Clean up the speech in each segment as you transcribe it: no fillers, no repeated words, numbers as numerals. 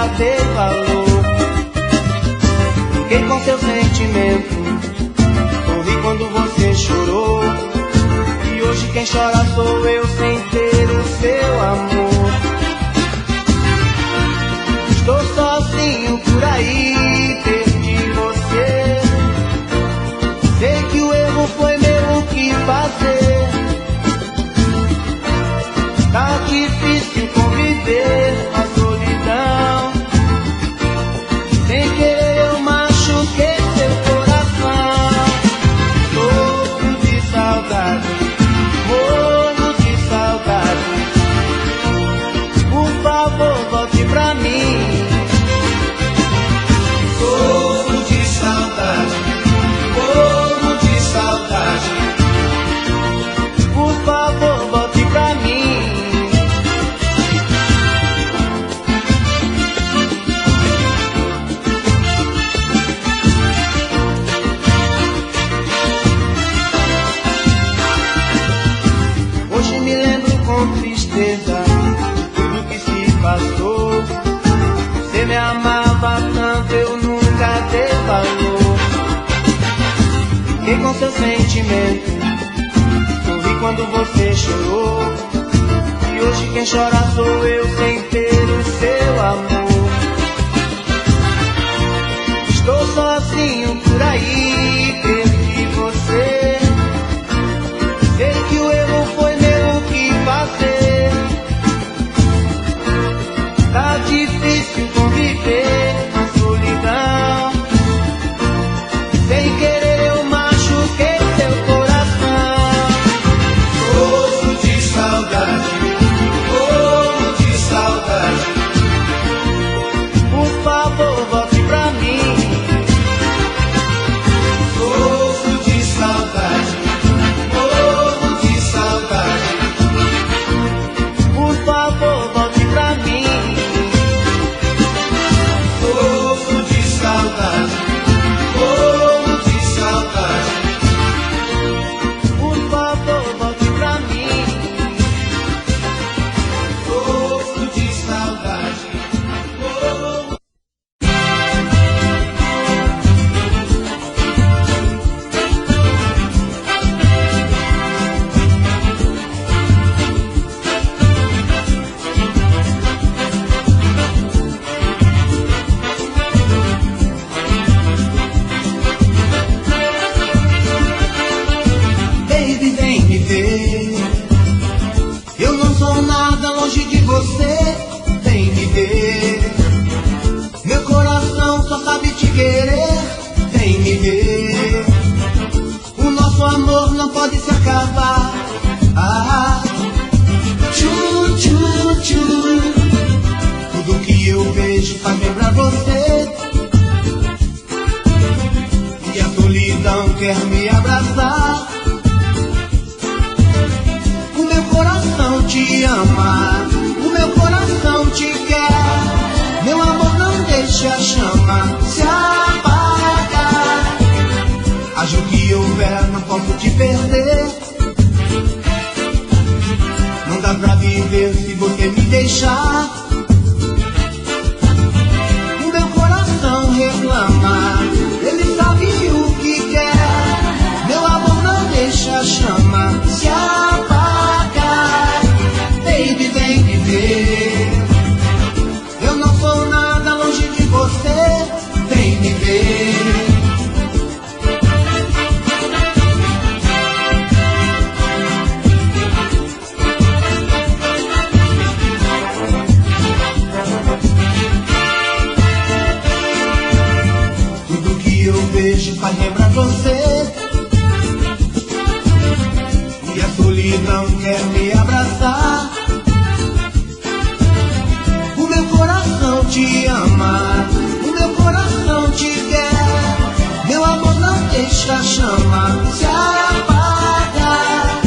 nunca dei valor. Fiquei com seu sentimento, sorri quando você chorou. E hoje quem chora sou eu sem ter o seu amor. Estou sozinho por aí, perdi você. Sei que o erro foi meu, o que fazer? Tá difícil conviver com a solidão. Sem querer eu machuquei seu coração. Morro de saudade, morro de saudade. Por favor, volte pra mim. Morro de saudade, morro de saudade. Por favor, volte pra mim. Hoje me lembro com tristeza tudo que se passou. Você me amava tanto, eu nunca dei valor. Fiquei com seu sentimento, sorri quando você chorou. E hoje quem chora sou eu sem ter o seu amor. Estou sozinho por aí, perdi você. Sei que o erro foi meu, o que fazer? Tá difícil conviver com a solidão. Sem querer eu machuquei seu coração. Morro de saudade, morro de saudade. Por favor, volte pra mim. Morro de saudade, morro de saudade. Por favor, volte pra mim. Morro de saudade, morro de saudade. Por favor, volte pra mim. Morro de saudade, morro. Baby, vem me ver. Eu não sou nada longe de você. Vem me ver. Meu coração só sabe te querer. Vem me ver. O nosso amor não pode se acabar. Ah, tchu, tchu, tchu. Tudo que eu vejo faz lembrar você. E a solidão quer me abraçar. O meu coração te ama, o meu coração te quer. Meu amor, não deixe a chama se apagar. Haja o que houver, não posso te perder. Não dá pra viver se você me deixar. O meu coração reclama, ele sabe o que quer. Meu amor, não deixa a chama se apagar. Baby, vem me ver. Eu não sou nada longe de você. Vem me ver. Tudo que eu vejo faz lembrar você. E a solidão quer me abraçar. O meu coração te ama, o meu coração te quer. Meu amor, não deixa a chama se apagar.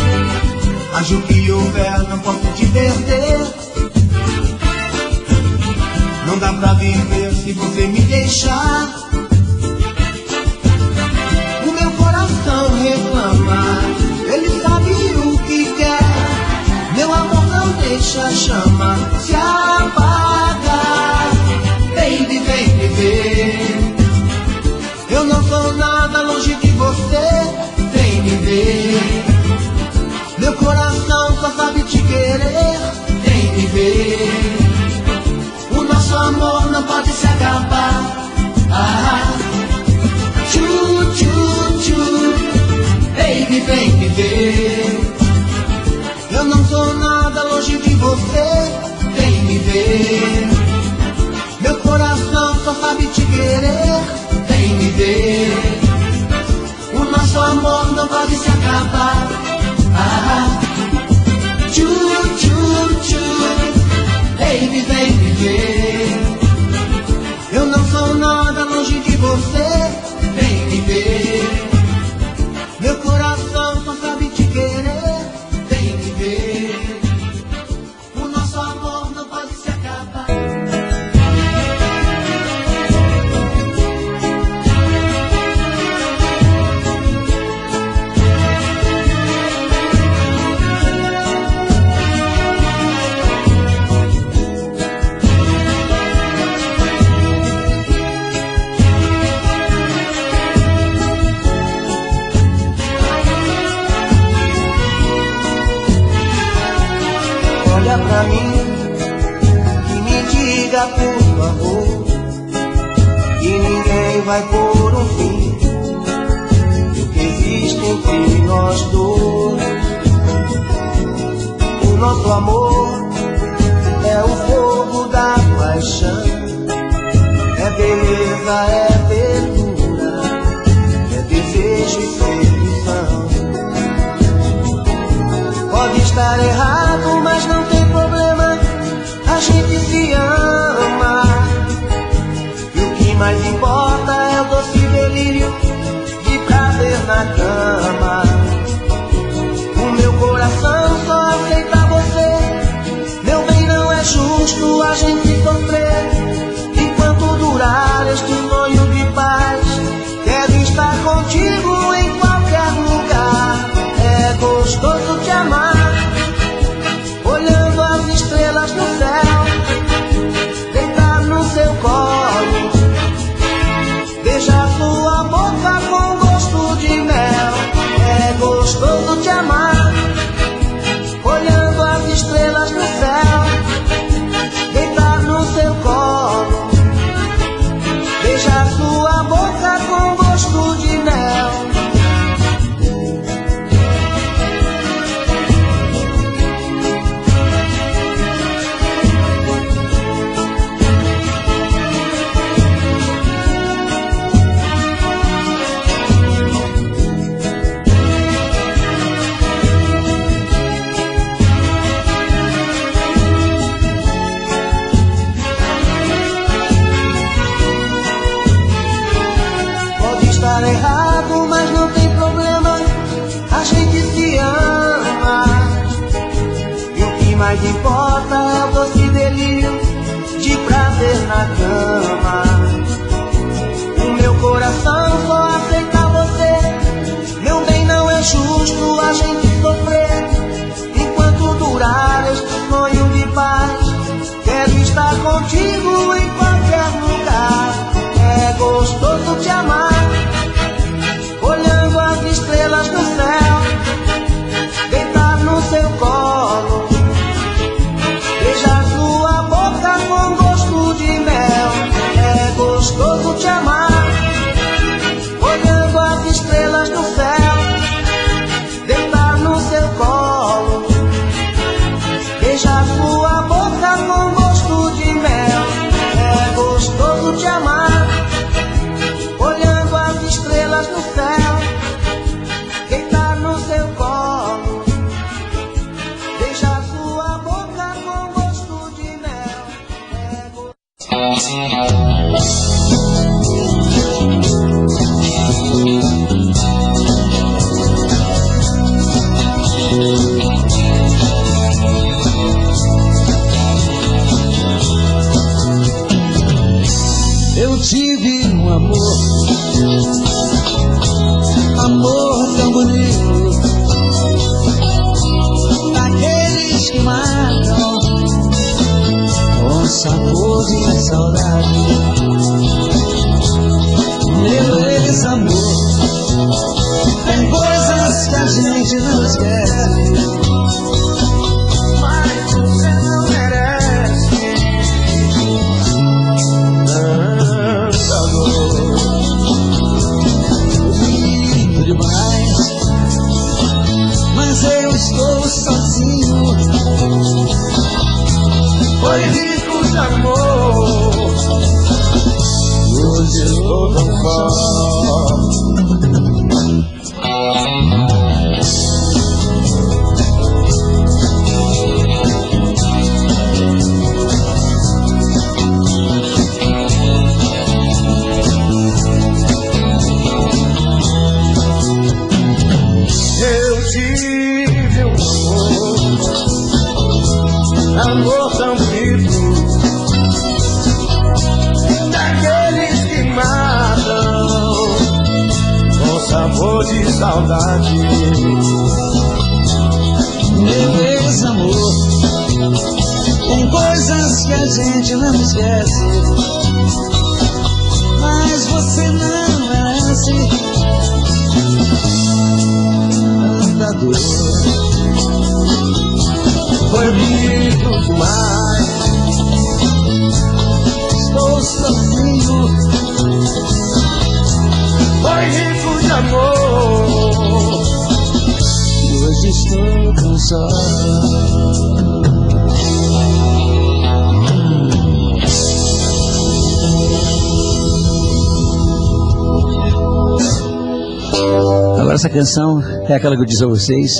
Haja o que houver, não posso te perder. Não dá pra viver se você me deixar. O meu coração reclama, ele sabe o que quer. Meu amor, não deixa a chama se apagar. amor não pode se acabar. Tchu, tchu, tchu, baby, vem me ver. Eu não sou nada longe de você, vem me ver. Meu coração só sabe te querer, vem me ver. O nosso amor não pode se acabar. Tchu, tchu, tchu, baby, vem me ver. Eu não sou nada longe de você, vem me ver. Meu coração só sabe te querer, vem me ver. O nosso amor não pode se acabar. Olha pra mim e me diga, por favor, que ninguém vai pôr um fim no que existe entre nós dois. O nosso amor é o fogo da paixão, é beleza, é ternura, é desejo e sedução. Pode estar errado, mas não tem problema, a gente se ama. E o que mais importa é o doce delírio de prazer na cama. O meu coração só aceita você, meu bem, não é justo a gente sofrer. Enquanto durar este sonho de paz, quero estar contigo em qualquer lugar. É gostoso te amar, olhando as estrelas no céu, deitar no seu colo, beijar sua boca com gosto de mel. É gostoso te amar, olhando as estrelas no céu, deitar no seu colo, beijar sua boca com gosto de mel. Errado, mas não tem problema, a gente se ama. E o que mais importa é o doce delírio de prazer na cama. O meu coração só aceita você, meu bem, não é justo a gente sofrer. Enquanto durar este sonho de paz, quero estar contigo em qualquer lugar. É gostoso te amar, olhando as estrelas no céu, deitar no seu colo, beijar sua boca com gosto de mel. É gostoso te amar, olhando as estrelas no céu, deitar no seu colo, beijar sua boca com gosto de mel. É gostoso te amar, olhando as estrelas no céu, deitar no seu colo, beijar sua boca com gosto de mel. Eu tive um amor tão bonito, daqueles que matam com sabor de saudade. Meu ex-amor, tem coisas que a gente não esquece, mas você não merece. morro de saudade. Meu ex-amor, tem coisas que a gente não esquece, mas você não merece. Andador, Foi rico demais, estou sozinho. foi rico de amor. E hoje estou cansado. Agora essa canção é aquela que eu disse a vocês,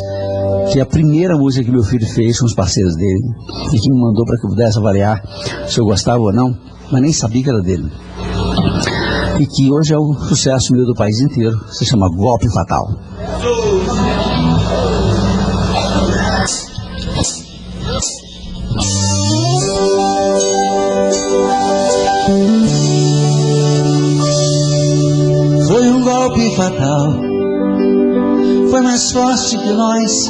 que é a primeira música que meu filho fez com os parceiros dele e que me mandou para que eu pudesse avaliar se eu gostava ou não, mas nem sabia que era dele. E que hoje é um sucesso meu do país inteiro, se chama Golpe Fatal. Foi um golpe fatal, foi mais forte que nós.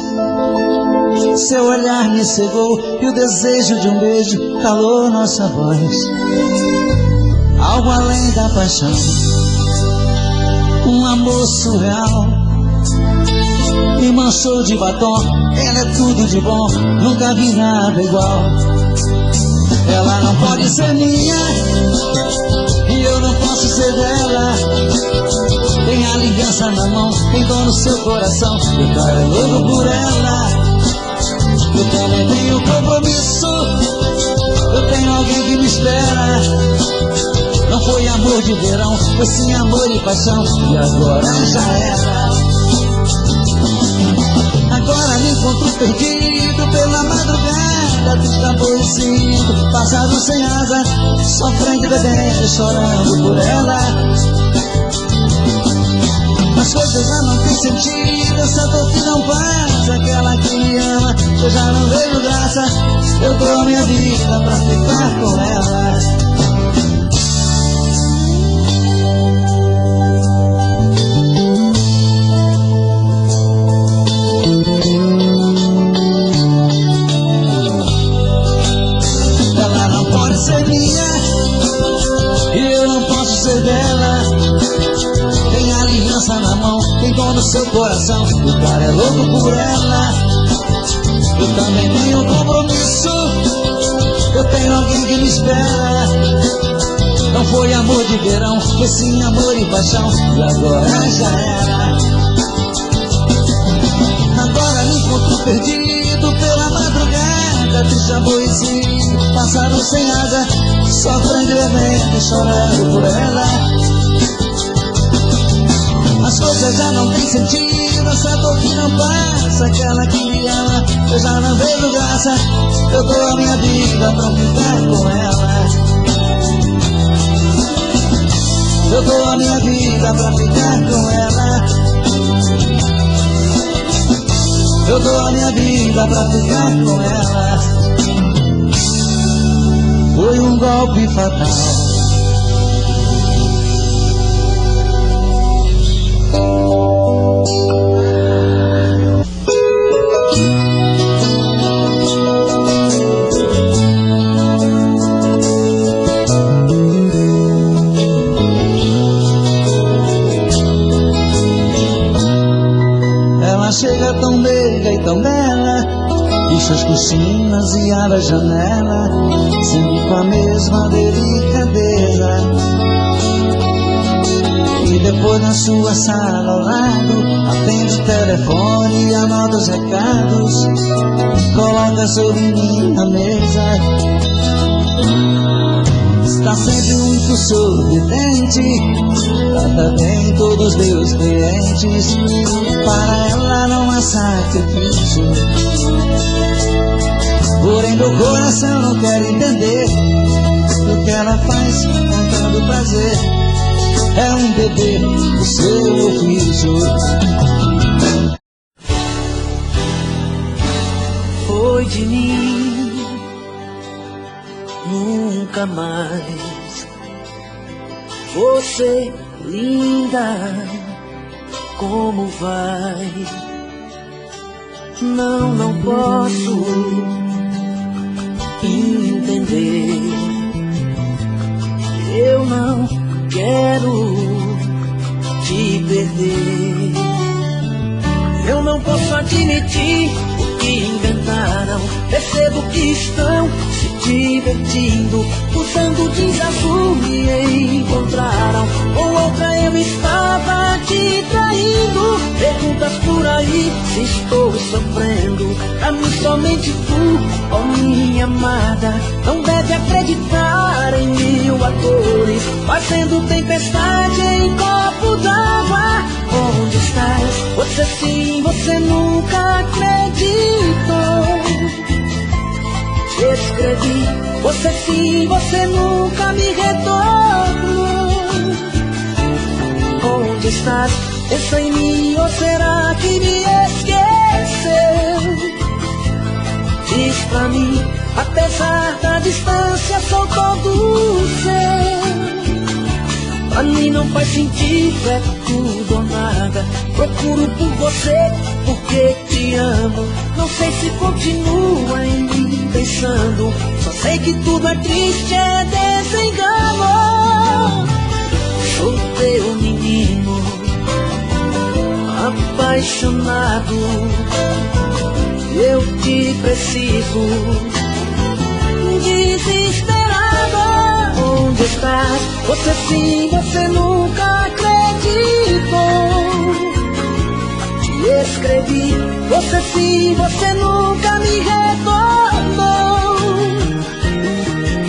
Seu olhar me cegou e o desejo de um beijo calou nossa voz. Algo além da paixão, um amor surreal, me manchou de batom. Ela é tudo de bom, nunca vi nada igual. Ela não pode ser minha e eu não posso ser dela. Tem aliança na mão, tem dor no seu coração. Eu cara louco por ela. Eu também tenho compromisso, eu tenho alguém que me espera. Não foi amor de verão, foi sim amor e paixão. E agora já era. Agora me encontro perdido pela madrugada, triste, aborrecido, passado sem asa, sofrendo, bebendo, chorando por ela. As coisas já não têm sentido, essa dor que não passa, aquela que me ama, eu já não vejo graça. Eu dou a minha vida pra ficar com ela. Ela não pode ser minha e eu não posso ser dela. Tem aliança na mão, tem dor no seu coração. O cara é louco por ela. Eu também tenho compromisso, eu tenho alguém que me espera. Não foi amor de verão, foi sim amor e paixão. E agora já era. Agora me encontro perdido pela madrugada, triste, aborrecido, passado sem asa, sofrendo, bebendo e chorando por ela. As coisas já não têm sentido, essa dor que não passa, aquela que me ama, eu já não vejo graça. Eu dou a minha vida pra ficar com ela. Eu dou a minha vida pra ficar com ela. Eu dou a minha vida pra ficar com ela. Foi um golpe fatal. Chega tão meiga e tão bela, picha as cortinas e abre a janela, sempre com a mesma delicadeza. E depois na sua sala ao lado, atende o telefone e anota os recados, coloca sobre mim na mesa. Está sempre muito sorridente, trata bem todos os meus clientes. Para ela não há sacrifício, porém meu coração não quer entender o que ela faz com tanto prazer. É um dever do seu ofício. Foi de mim, nunca mais. Você, linda, como vai. Não posso entender. Eu não quero te perder. Eu não posso admitir o que inventaram. Percebo que estão se divertindo, usando jeans azul me encontraram. Com outra eu estava te traindo. Perguntas por aí se estou sofrendo. A mim somente tu, ó minha amada, não deve acreditar em mil atores, fazendo tempestade em copo d'água. Onde estás? Você sim, você nunca acreditou. Te escrevi, você sim, você nunca me retornou. Onde estás? Pensa em mim ou será que me esqueceu? Diz pra mim, apesar da distância sou todo seu. Pra mim não faz sentido, é tudo ou nada. Procuro por você porque te amo. Não sei se continua em mim pensando. Só sei que tudo é triste, é desengano. Sou teu menino apaixonado. Eu te preciso, desesperado. Onde estás? Você sim, você nunca acreditou. Te escrevi, você sim, você nunca me retornou.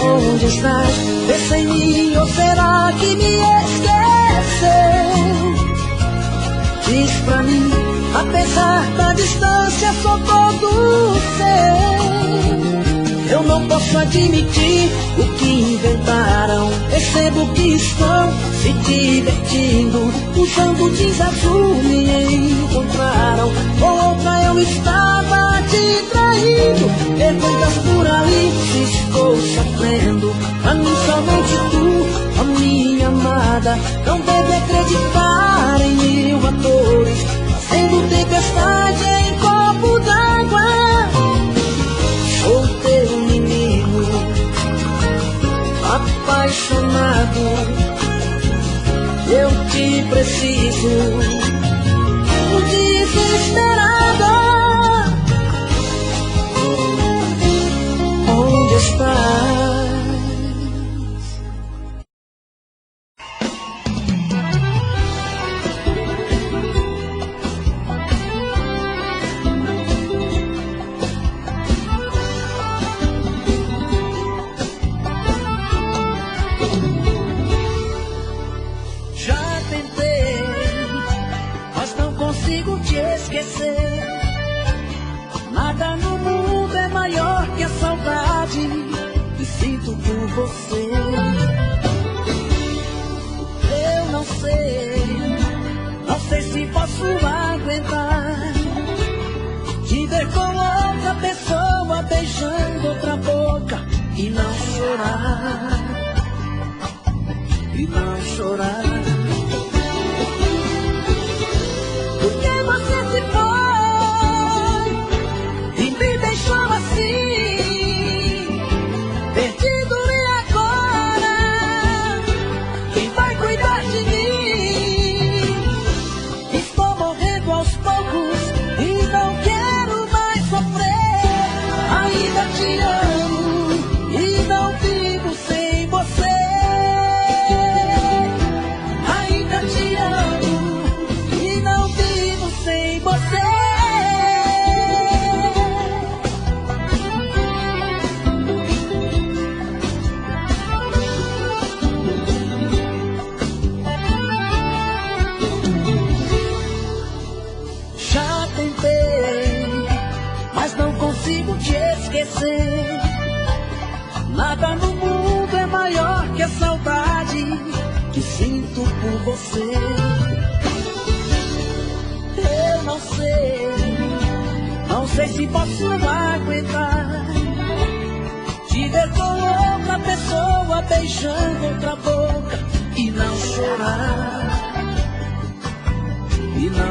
Onde estás? Pensa em mim ou será que me esqueceu? Diz pra mim, apesar da distância sou todo seu. Eu não posso admitir o que inventaram. Percebo que estão se divertindo, usando jeans azul me encontraram. Com outra eu estava te traindo. Perguntas por aí se estou sofrendo. A mim somente tu, a minha amada, não deve acreditar em mil atores, fazendo tempestade em copo d'água. Sou teu menino apaixonado. Eu te preciso, desesperado. Onde estás? Nada no mundo é maior que a saudade que sinto por você. Eu não sei se posso aguentar te ver com outra pessoa beijando outra boca e não chorar, e não chorar. Porque você se foi e me deixou assim, perdido, e agora quem vai cuidar de mim? Estou morrendo aos poucos e não quero mais sofrer. Ainda te amo e não vivo sem você. Ainda te amo e não vivo sem você. Já tentei, mas não consigo te esquecer. Nada no mundo é maior que a saudade que sinto por você. Eu não sei se posso aguentar te ver com outra pessoa beijando outra boca e não chorar, e não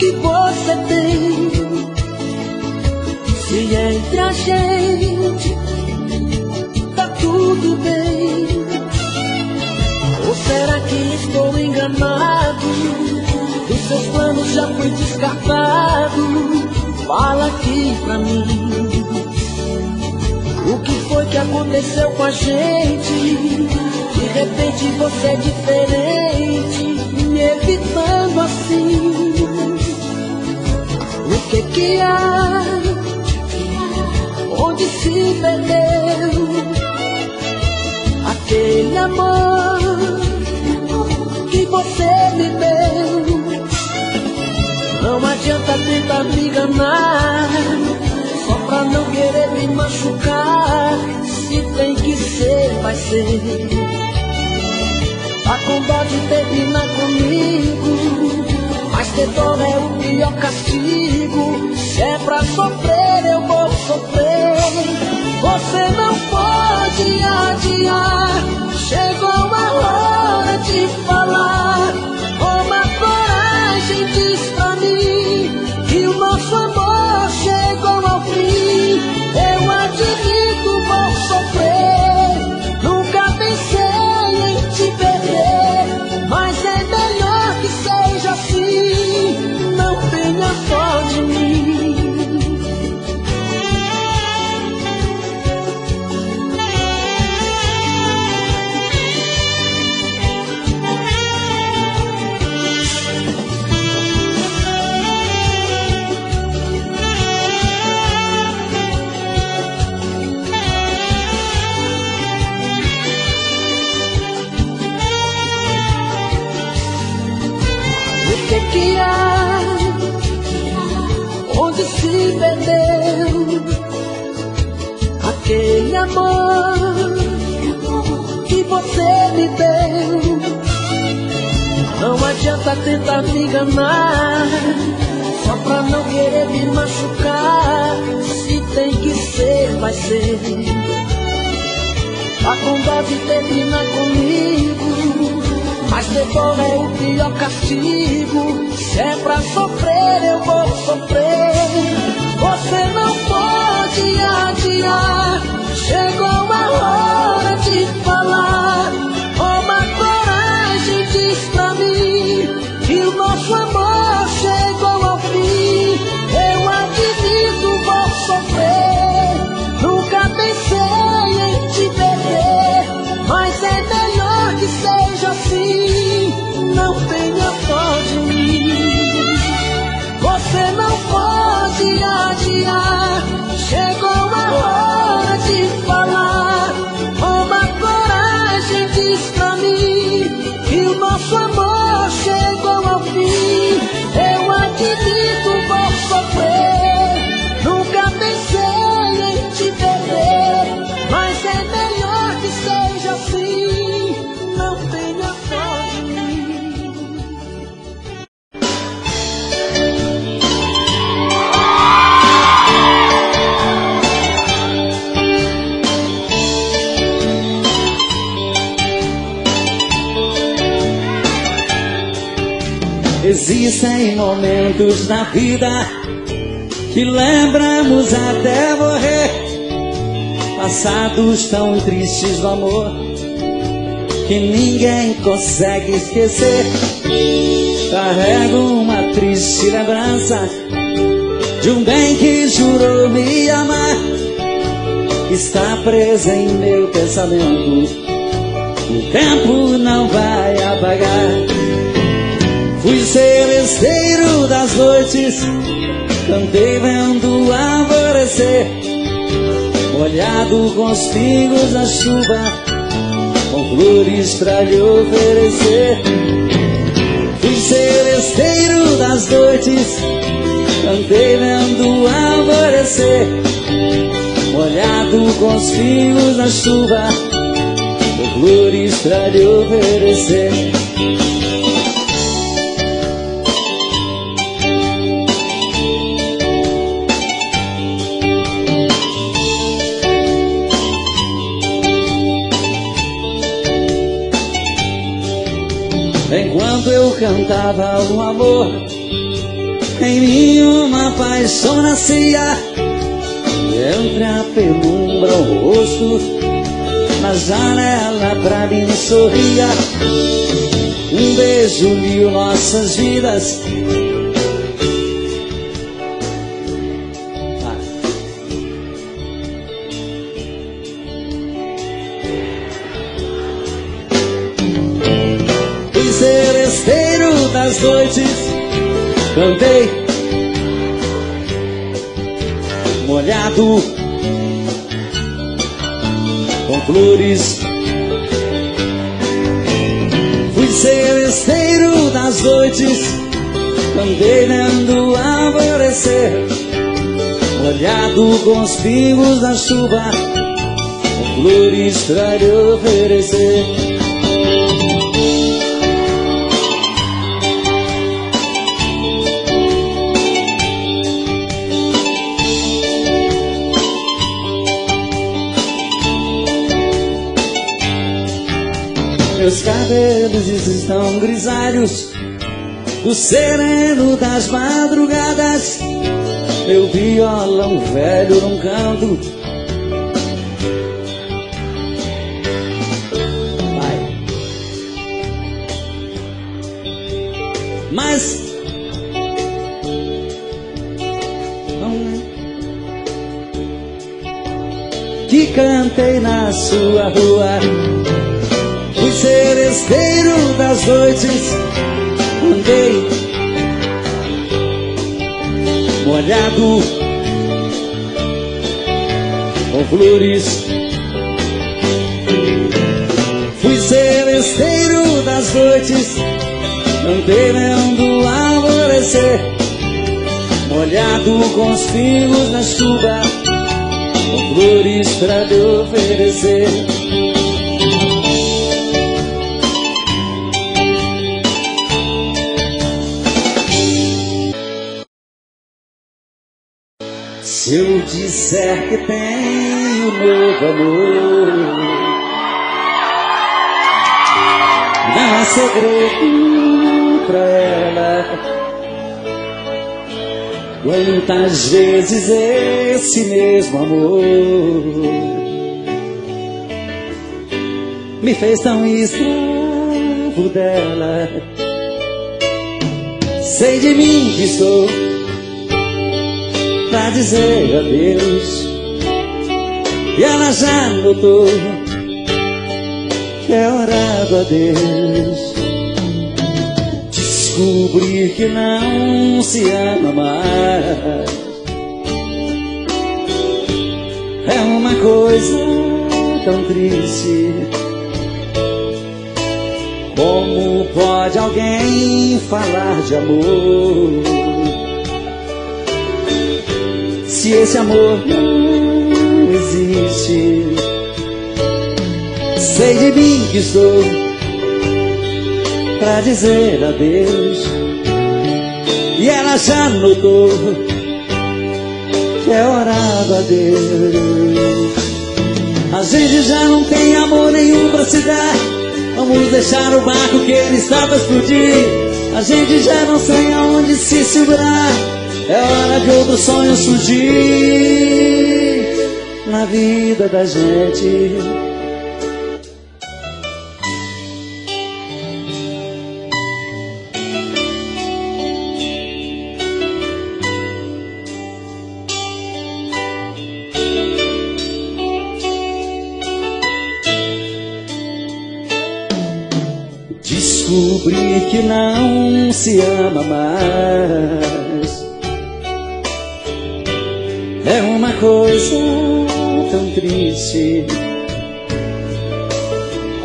que você tem. Se entre a gente tá tudo bem, ou será que estou enganado? Dos seus planos já fui descartado. Fala aqui pra mim, o que foi que aconteceu com a gente? De repente você é diferente, me evitando assim. O que há? Onde se perdeu aquele amor que você me deu? Não adianta tentar me enganar, só pra não querer me machucar. Se tem que ser, vai ser. Tá com dó de terminar comigo, mas ter dó é o pior castigo. Se é pra sofrer, eu vou sofrer. Você não pode adiar, chegou a hora de falar. Toma coragem, diz pra mim que o nosso amor chegou ao fim. Eu admito, vou sofrer, nunca pensei em te perder, mas é melhor que seja assim. Não tenha dó de mim. O que há? Onde se perdeu aquele amor que você me deu? Não adianta tentar me enganar, só pra não querer me machucar. Se tem que ser, vai ser. Tá com dó de terminar comigo, mas ter dó é o pior castigo. Se é pra sofrer, eu vou sofrer. Você não pode adiar, chegou a hora de falar. Toma coragem, diz pra mim que o nosso amor chegou ao fim. Eu admito, vou sofrer, nunca pensei em te perder, mas é melhor que seja assim. Não tenha dó de mim. Você não pode adiar, chegou a hora de falar. Toma coragem, diz pra mim que o nosso amor chegou ao fim. Eu admito, vou sofrer, nunca pensei em te perder, mas é melhor que seja assim. Não tenha dó de mim. Existem momentos na vida que lembramos até morrer, passados tão tristes do amor que ninguém consegue esquecer. Carrego uma triste lembrança de um bem que jurou me amar, está presa em meu pensamento, o tempo não vai apagar. Fui celesteiro das noites, cantei vendo o alvorecer, molhado com os pingos da chuva, com flores pra lhe oferecer. Fui celesteiro das noites, cantei vendo o alvorecer, molhado com os pingos da chuva, com flores pra lhe oferecer. Enquanto eu cantava o amor, Em mim uma paixão nascia, entre a penumbra o rosto, na janela pra mim sorria. Um beijo uniu nossas vidas. Fui seresteiro das noites, cantei molhado com flores. Fui seresteiro das noites, cantei vendo alvorecer, molhado com os pingos da chuva, com flores pra lhe oferecer. Meus cabelos estão grisalhos do sereno das madrugadas. Meu violão velho num canto. Vai. Mas que cantei na sua rua. Fui seresteiro das noites, andei molhado com flores. Fui seresteiro das noites, andei vendo alvorecer, molhado com os pingos na chuva, com flores pra lhe oferecer. Se eu disser que tenho novo amor, não é segredo pra ela. Quantas vezes esse mesmo amor me fez tão escravo dela. Sei de mim que estou pra dizer adeus, e ela já notou que é hora do adeus. Descobrir que não se ama mais é uma coisa tão triste. Como pode alguém falar de amor se esse amor não existe? Sei de mim que estou pra dizer adeus, e ela já notou que é hora do adeus. A gente já não tem amor nenhum pra se dar, vamos deixar o barco que ele está pra explodir. A gente já não sei aonde se segurar, é hora de outro sonho surgir na vida da gente. Descobrir que não se ama mais é uma coisa tão triste.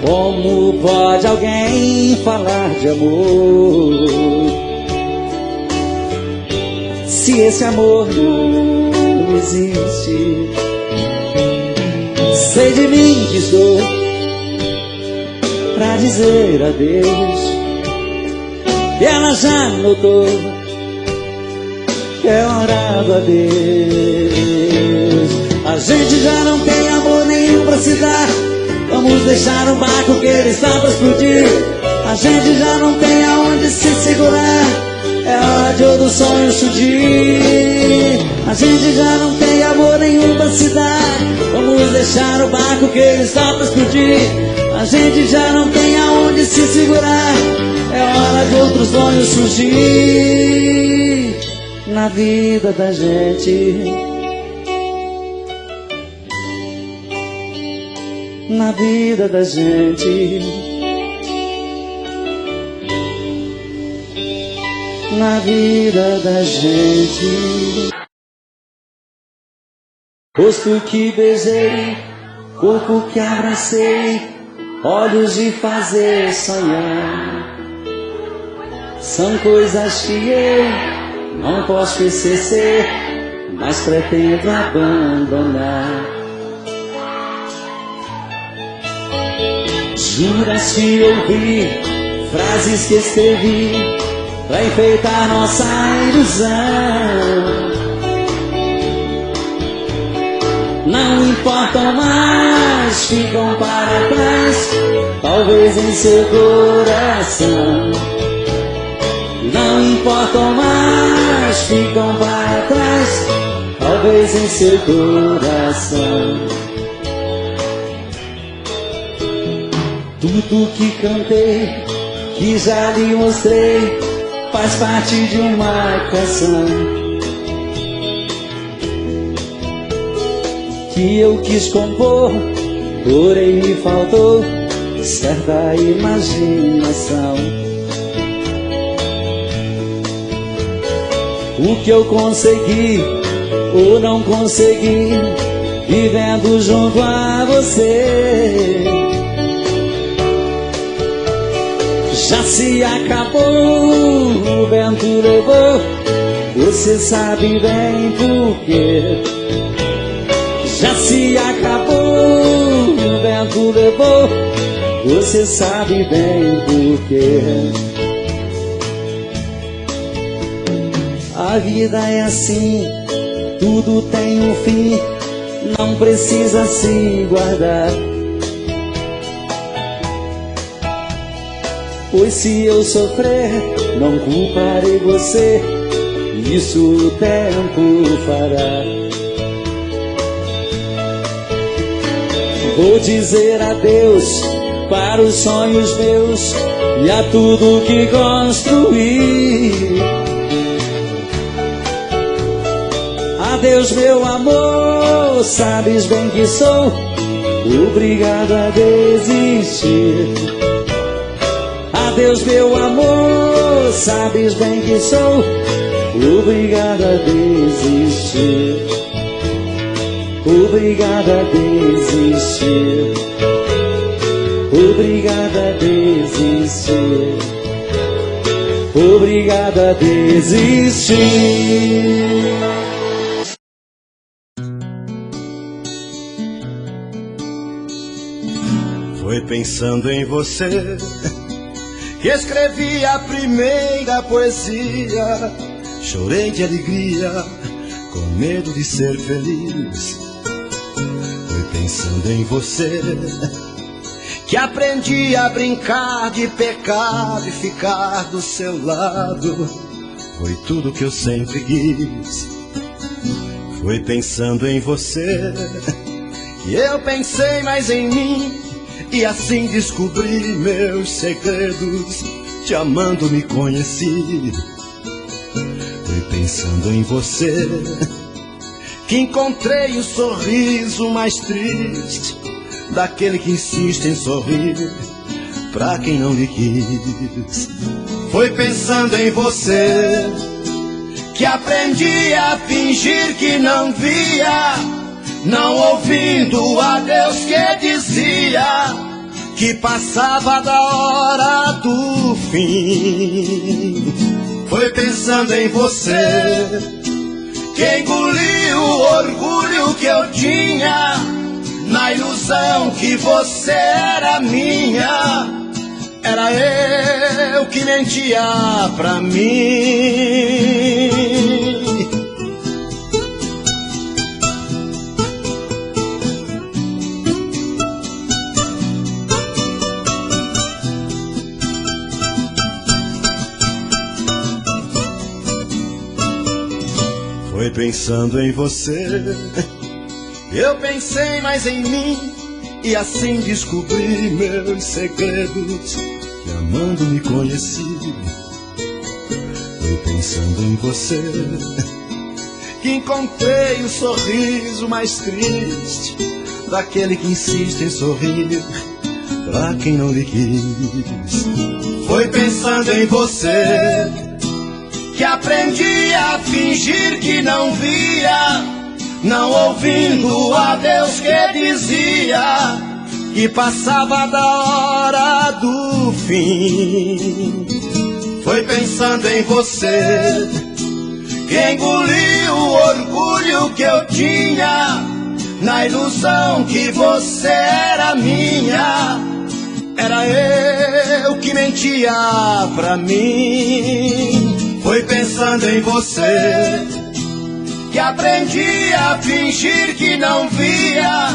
Como pode alguém falar de amor se esse amor não existe? Sei de mim que estou pra dizer adeus, e ela já notou que é hora do adeus. A gente já não tem amor nenhum pra se dar, vamos deixar o barco que ele está pra explodir. A gente já não tem aonde se segurar, é hora de outro sonho surgir. A gente já não tem amor nenhum pra se dar. Vamos deixar o barco que ele está pra explodir. A gente já não tem aonde se segurar. É hora de outro sonho surgir na vida da gente. Na vida da gente. Na vida da gente. Rosto que beijei, corpo que abracei, olhos de fazer sonhar. São coisas que eu não posso esquecer, mas pretendo abandonar. Juras que ouvi, frases que escrevi pra enfeitar nossa ilusão. Não importam mais, ficam para trás, talvez em seu coração. Não importam mais, ficam para trás, talvez em seu coração. Tudo que cantei, que já lhe mostrei, faz parte de uma canção que eu quis compor, porém me faltou certa imaginação. O que eu consegui ou não consegui, vivendo junto a você, já se acabou, o vento levou, você sabe bem por quê. Já se acabou, o vento levou, você sabe bem por quê. A vida é assim, tudo tem um fim, não precisa se guardar. Pois se eu sofrer, não culparei você, isso o tempo fará. Vou dizer adeus para os sonhos meus e a tudo que construí. Adeus meu amor, sabes bem que sou obrigado a desistir. Adeus meu amor, sabes bem que sou obrigado a desistir. Obrigado a desistir. Obrigado a desistir. Obrigado a desistir. Foi pensando em você que escrevi a primeira poesia. Chorei de alegria, com medo de ser feliz. Foi pensando em você que aprendi a brincar de pecado e ficar do seu lado. Foi tudo que eu sempre quis. Foi pensando em você que eu pensei mais em mim, e assim descobri meus segredos. Te amando me conheci. Foi pensando em você que encontrei o sorriso mais triste daquele que insiste em sorrir pra quem não lhe quis. Foi pensando em você que aprendi a fingir que não via, não ouvindo a Deus que dizia que passava da hora do fim. Foi pensando em você que engoli o orgulho que eu tinha, na ilusão que você era minha. Era eu que mentia pra mim. Foi pensando em você, eu pensei mais em mim, e assim descobri meus segredos, que amando me conheci. Foi pensando em você que encontrei o sorriso mais triste daquele que insiste em sorrir pra quem não lhe quis. Foi pensando em você que aprendi a fingir que não via, não ouvindo a Deus que dizia que passava da hora do fim. Foi pensando em você que engoliu o orgulho que eu tinha, na ilusão que você era minha. Era eu que mentia pra mim. Foi pensando em você que aprendi a fingir que não via,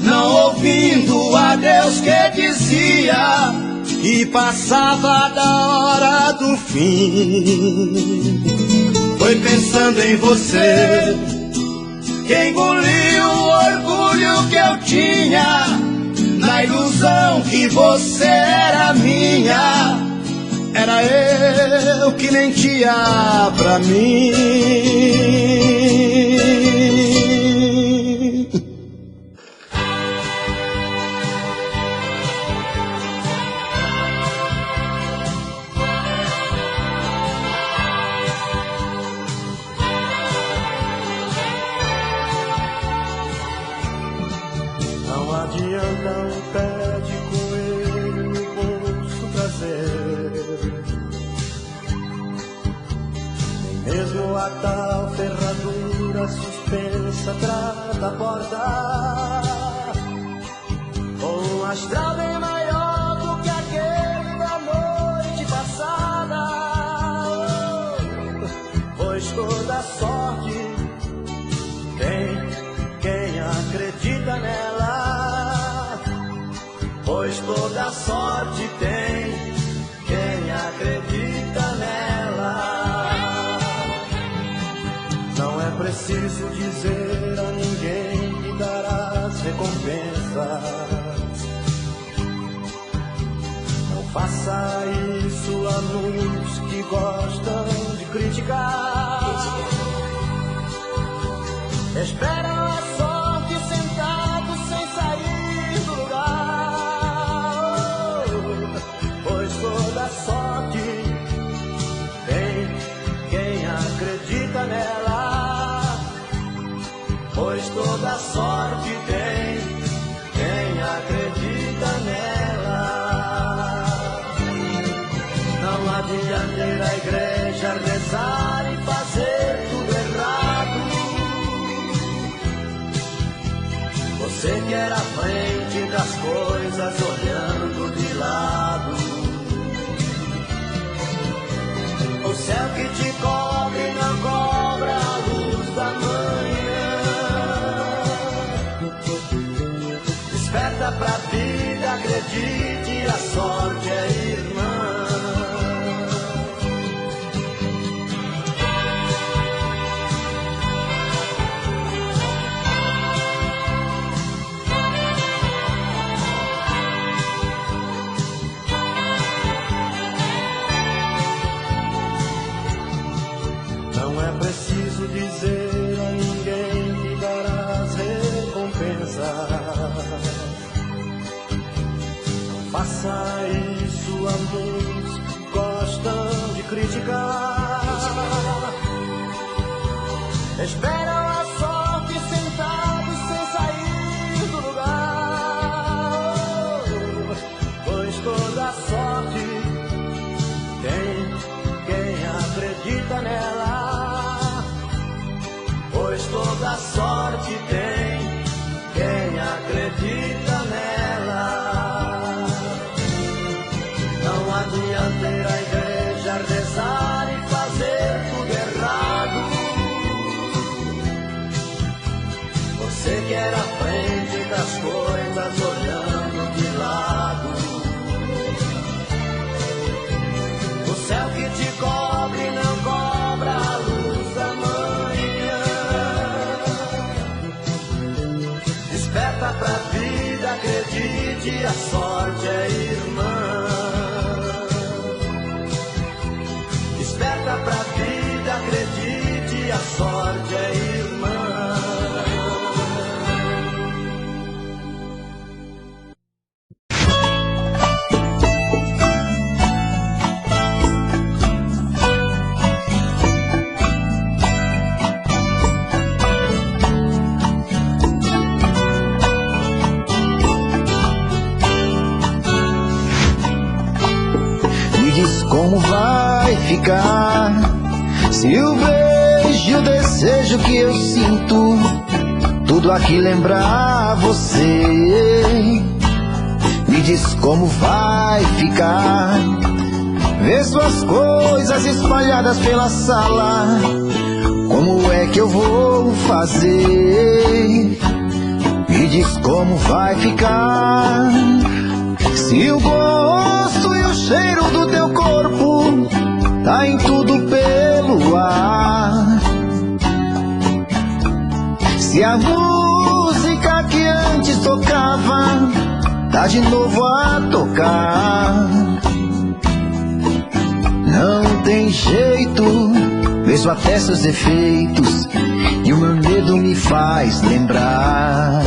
não ouvindo a Deus que dizia que passava da hora do fim. Foi pensando em você que engoliu o orgulho que eu tinha, na ilusão que você era minha. Era eu que mentia pra mim. Não adianta um pé de coelho no bolso trazer, nem mesmo a tal ferradura suspensa atrás da porta. Um astral bem maior do que aquele da noite passada, pois toda sorte tem quem acredita nela, pois toda sorte tem quem acredita nela. Não é preciso dizer a ninguém que dará as recompensas. Não faça isso a muitos que gostam de criticar. Esperam a sorte sentados sem sair do lugar, pois toda sorte tem quem acredita nela, pois toda sorte tem quem acredita nela. Não adianta ir à igreja rezar e fazer tudo errado. Você quer a frente das coisas olhando de lado. O céu que te cobre não cobra a luz da manhã. Desperta pra vida, acredite, a sorte é irmã. Não é preciso dizer a ninguém que dará as recompensas. Não faça isso a muitos que gostam de criticar. Esperam a sorte sentados sem sair do lugar, pois toda sorte tem quem acredita nela, pois toda sorte tem quem acredita nela. Não adianta ir à igreja rezar e fazer tudo errado. Você quer a frente das coisas olhando de lado. O céu que te cobre não cobra a luz da manhã. ficar? Se o beijo e o desejo que eu sinto, tudo aqui lembrar você, me diz como vai ficar? Vê suas coisas espalhadas pela sala, como é que eu vou fazer? Me diz como vai ficar? Se o gosto e o cheiro do teu corpo tá em tudo pelo ar, se a música que antes tocava tá de novo a tocar, não tem jeito, vejo até seus defeitos e o meu medo me faz lembrar.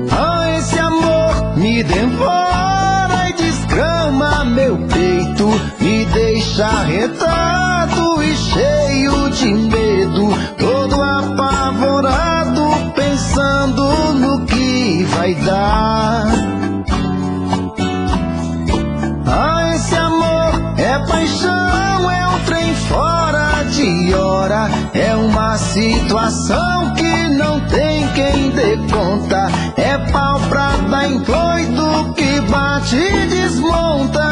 Ah, esse amor me devora e desgrama meu peito, me deixa arretado e cheio de medo, todo apavorado, pensando no que vai dar. Ah, esse amor é paixão, é um trem fora de hora, é uma situação que não tem quem dê conta, é pau pra dar em doido que bate e desmonta.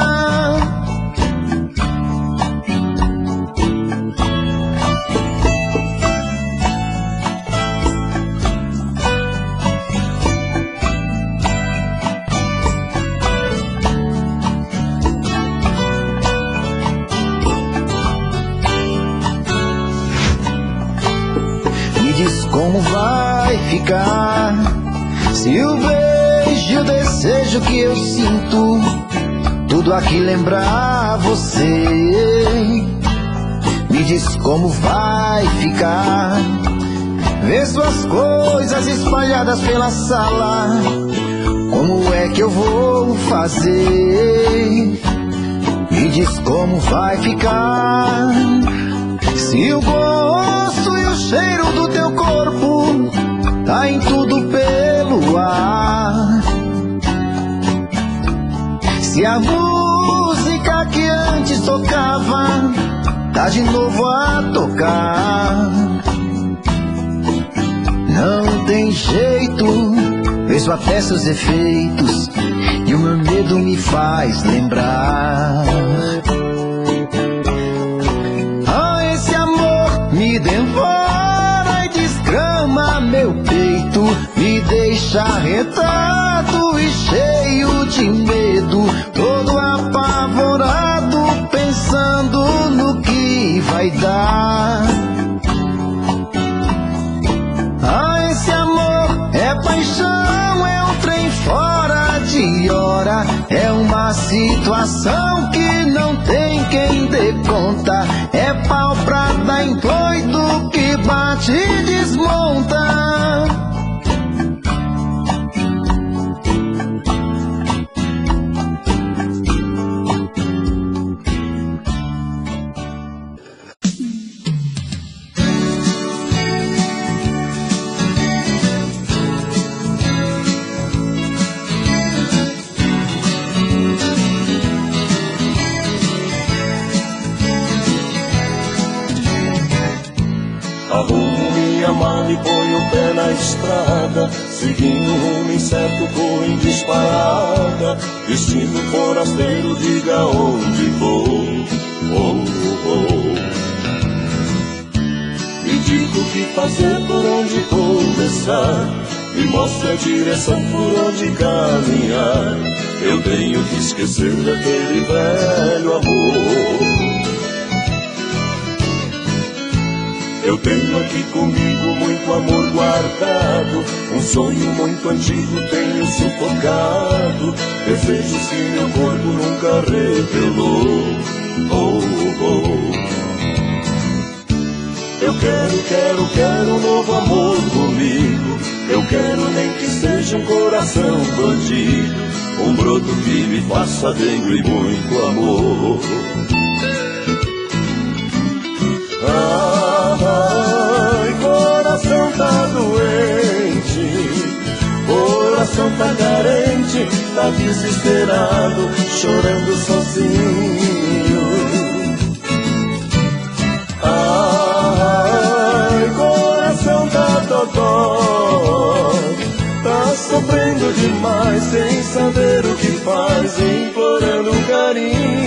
Como vai ficar? Se o beijo e o desejo que eu sinto, tudo aqui lembrar você, me diz como vai ficar? Vê suas coisas espalhadas pela sala, como é que eu vou fazer? Me diz como vai ficar? Se o gosto e o cheiro do teu corpo tá em tudo pelo ar, se a música que antes tocava tá de novo a tocar, não tem jeito, vejo até seus defeitos e o meu medo me faz lembrar. Me devora e desgrama meu peito, me deixa arretado e cheio de medo, todo apavorado, pensando no que vai dar. Ah, esse amor é paixão, é um trem fora de hora, é uma situação que não tem quem dê conta, é pau pra dar em doido que bate e desmonta. Arrumo minha mala e ponho o pé na estrada, seguindo um rumo incerto, vou em disparada, destino forasteiro, diga onde vou, Me diga o que fazer, por onde começar, me mostre a direção por onde caminhar, eu tenho que esquecer daquele velho amor. Eu tenho aqui comigo muito amor guardado, um sonho muito antigo tenho sufocado, desejos que meu corpo nunca revelou. Eu quero um novo amor comigo, eu quero nem que seja um coração bandido, um broto que me faça dengue e muito amor. Ai, coração tá doente, coração coração tá carente, tá desesperado, chorando sozinho. Ai, coração tá dodó, tá sofrendo demais, sem saber o que faz, implorando carinho.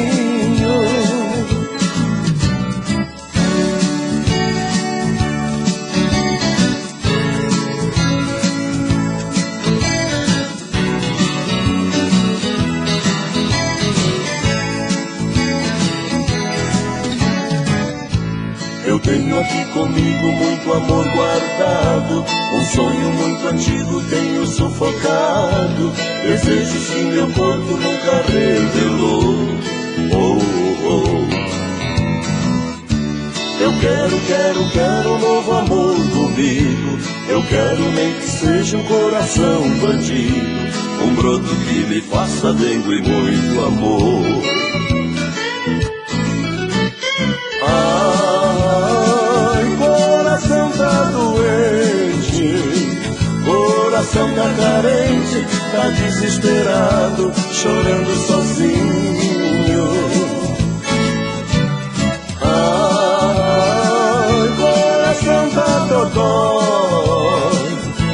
Eu tenho aqui comigo muito amor guardado, um sonho muito antigo tenho sufocado, desejos que meu corpo nunca revelou. Oh, oh. Eu quero um novo amor comigo, eu quero nem que seja um coração bandido, um broto que me faça dengo e muito amor. Tá doente, coração tá carente, tá desesperado, chorando sozinho. Ai, coração tá dodó,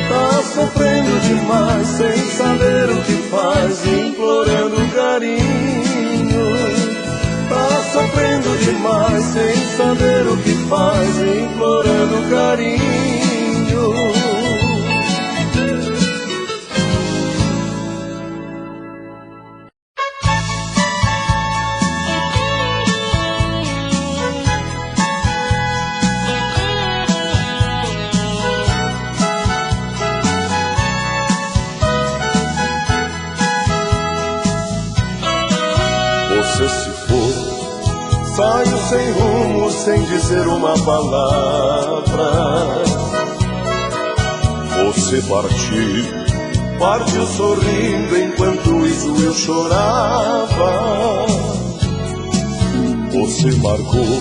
tá sofrendo demais, sem saber o que faz, implorando carinho. Tá sofrendo demais, sem saber o que faz, implorando carinho. Você se for, saiu sem rumo, sem dizer uma palavra. Você partiu sorrindo, enquanto isso eu chorava. Você marcou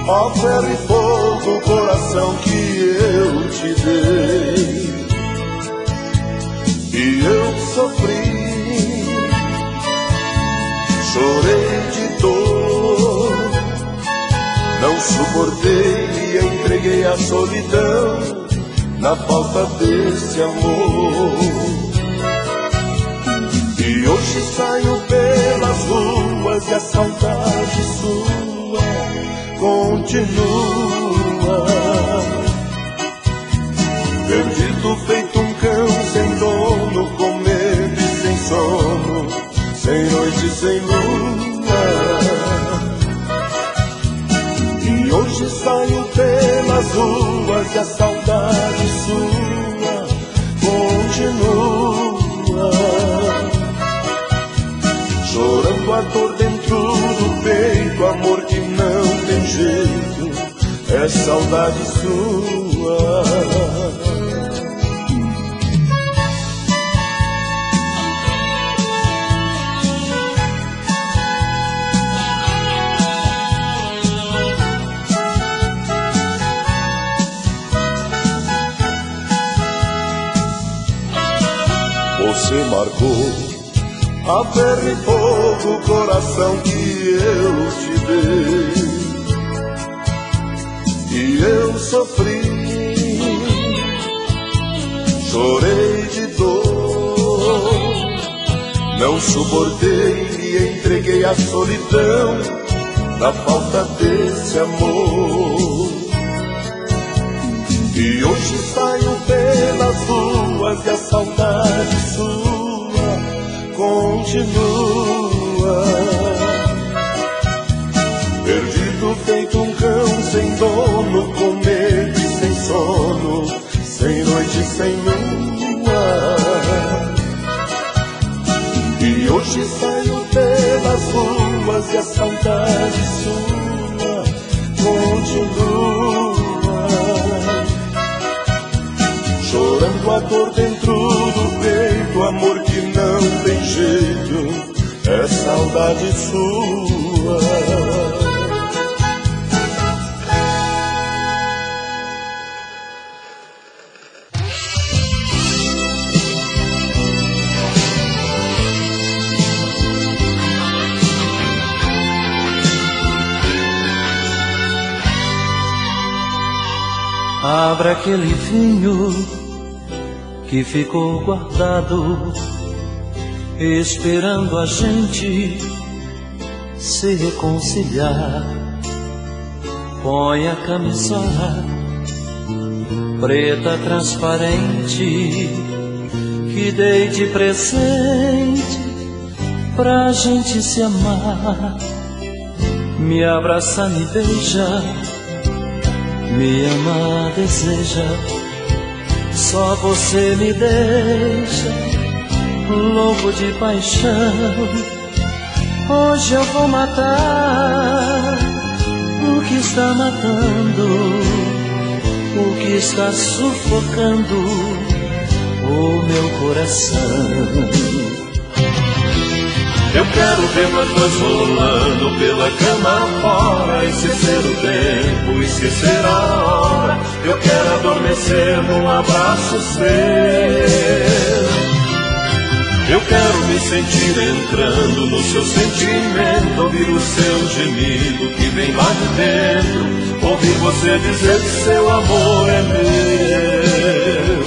a ferro e fogo o coração que eu te dei, e eu sofri. Chorei de dor, não suportei e entreguei a solidão na falta desse amor. E hoje saio pelas ruas e a saudade sua continua. Perdido feito um cão sem dono, com medo e sem sono, sem noite, sem lua. E hoje saio pelas ruas e a saudade sua continua. Chorando a dor dentro do peito, amor que não tem jeito, é saudade sua. Você marcou a ferro e fogo o coração que eu te dei, e eu sofri. Chorei de dor, não suportei e entreguei a solidão na falta desse amor. E hoje saio pelas ruas e a saudade sua continua. Perdido feito um cão sem dono, com medo e sem sono, sem noite e sem lua. E hoje saio pelas ruas e a saudade sua continua. Chorando a dor dentro do peito, amor que não tem jeito, é saudade sua. Abra aquele vinho que ficou guardado, esperando a gente se reconciliar. Põe a camisola preta transparente que dei de presente pra gente se amar. Me abraça, me beija, me ama, deseja. Só você me deixa louco de paixão. Hoje eu vou matar o que está matando, o que está sufocando o meu coração. Eu quero ver nós dois rolando pela cama fora, esquecer o tempo, esquecer a hora. Eu quero adormecer num abraço seu. Eu quero me sentir entrando no seu sentimento, ouvir o seu gemido que vem lá de dentro, ouvir você dizer que seu amor é meu.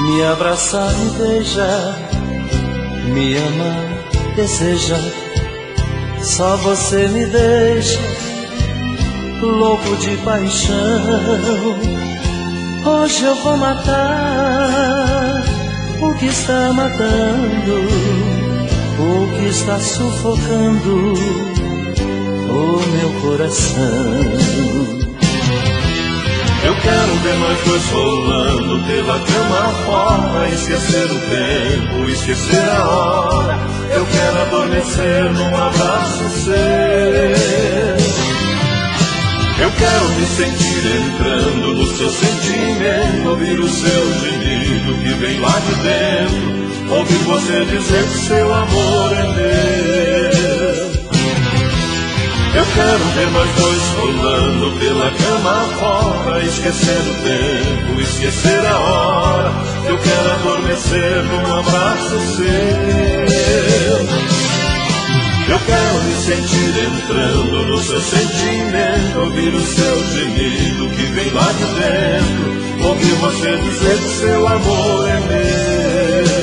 Me abraça, me beija, me ama, deseja. Só você me deixa louco de paixão. Hoje eu vou matar o que está matando, o que está sufocando o meu coração. Eu quero ver nós dois rolando pela cama fora, esquecer o tempo, esquecer a hora. Eu quero adormecer num abraço seu. Eu quero me sentir entrando no seu sentimento, ouvir o seu gemido que vem lá de dentro, ouvir você dizer que seu amor é meu. Eu quero ver nós dois rolando pela cama fora, esquecer o tempo, esquecer a hora. Eu quero adormecer num abraço seu. Eu quero me sentir entrando no seu sentimento, ouvir o seu gemido que vem lá de dentro, ouvir você dizer que seu amor é meu.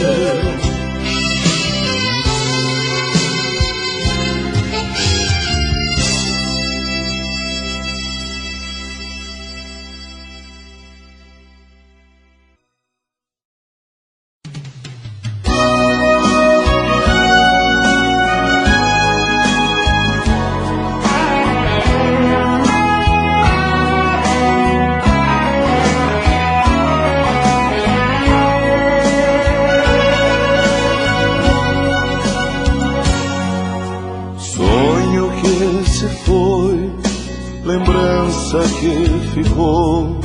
Que ficou.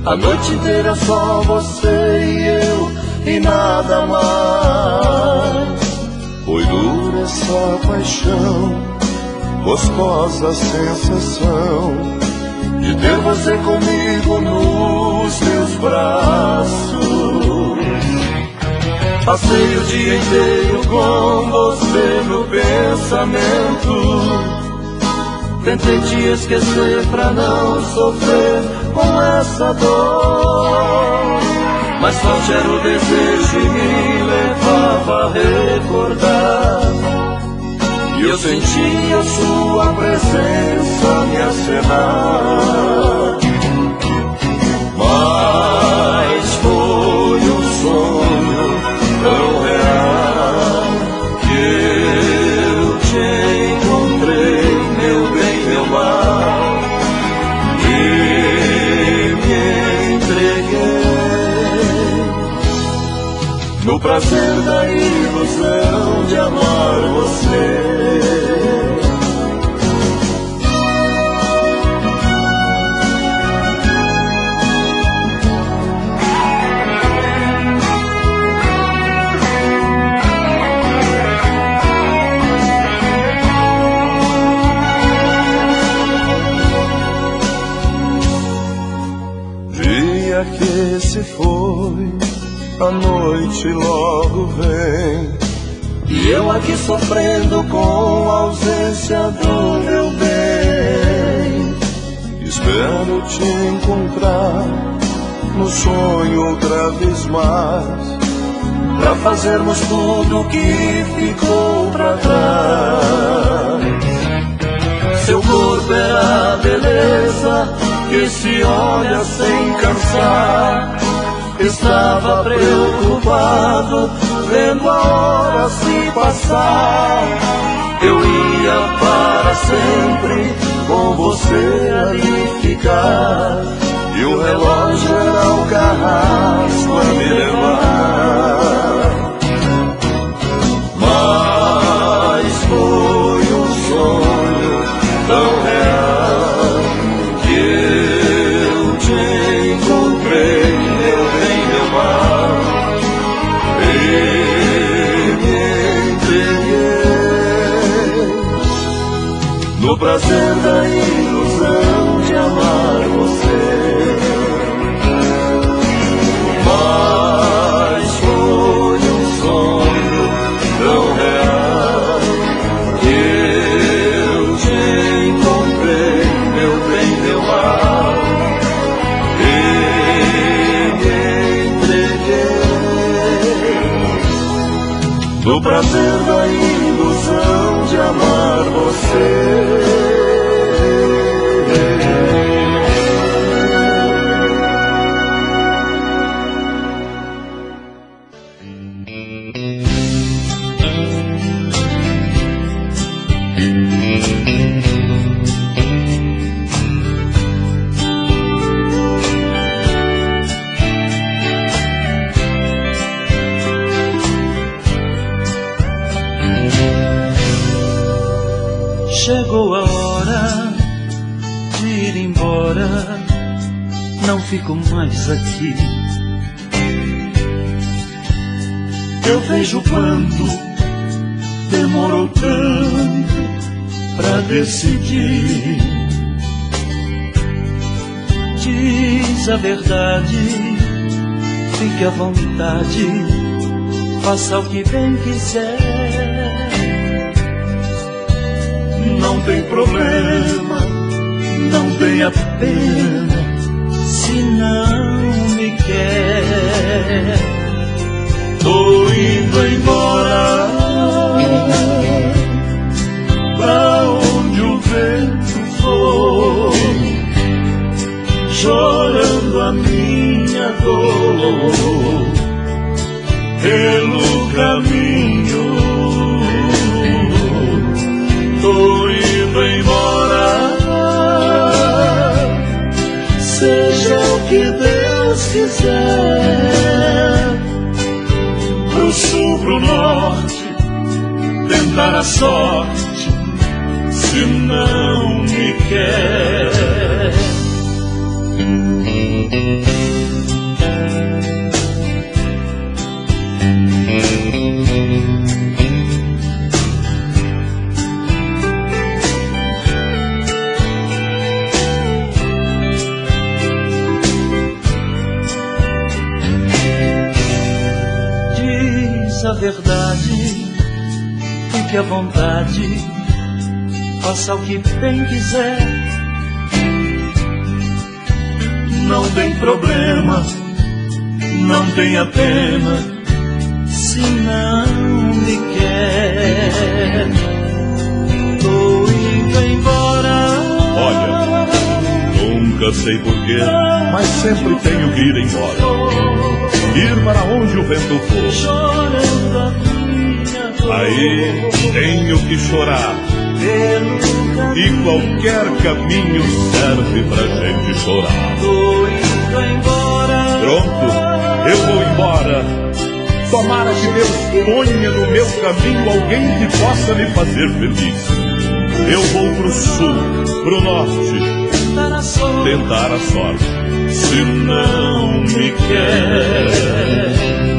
A noite inteira só você e eu e nada mais. Foi dura essa paixão, gostosa sensação de ter você comigo nos meus braços. Passei o dia inteiro com você no pensamento. Tentei te esquecer pra não sofrer com essa dor, mas forte era o desejo que me levava a recordar. E eu sentia sua presença me acenar. Mas foi um sonho tão real que eu te encontrei, meu bem, meu mal, e me entreguei no prazer da ilusão de amar você. dia que se foi, a noite logo vem, e eu aqui sofrendo com a ausência do meu bem. Espero te encontrar no sonho outra vez mais, pra fazermos tudo que ficou pra trás. Seu corpo é a beleza que se olha sem cansar. Estava preocupado, vendo a hora se passar. Eu ia para sempre com você ali ficar, e o relógio era o carrasco a me levar. Mas foi um sonho tão real que eu te encontrei, meu bem, meu mal, e me entreguei no prazer da ilusão de amar você. Mas foi um sonho tão real que eu te encontrei, meu bem, meu mal, e me entreguei no prazer da ilusão de amar você. Chegou a hora de ir embora, não fico mais aqui. Eu vejo quanto demorou tanto pra decidir. Diz a verdade, fique à vontade, faça o que bem quiser. Não tem problema, não tenha pena, se não me quer. Tô indo embora, pra onde o vento for, chorando a minha dor pelo caminho. Tô indo embora, seja o que Deus quiser. Pro sul, pro norte, tentar a sorte, se não me quer. A verdade, fique à vontade, faça o que bem quiser. Não tem problema, não tenha pena, se não me quer. Tô indo embora. Olha, nunca sei porquê, mas sempre tenho que ir embora, ir para onde o vento for. Aí tenho que chorar, e qualquer caminho serve pra gente chorar. Pronto, eu vou embora. Tomara que Deus ponha no meu caminho alguém que possa me fazer feliz. Eu vou pro sul, pro norte, tentar a sorte, se não me quer.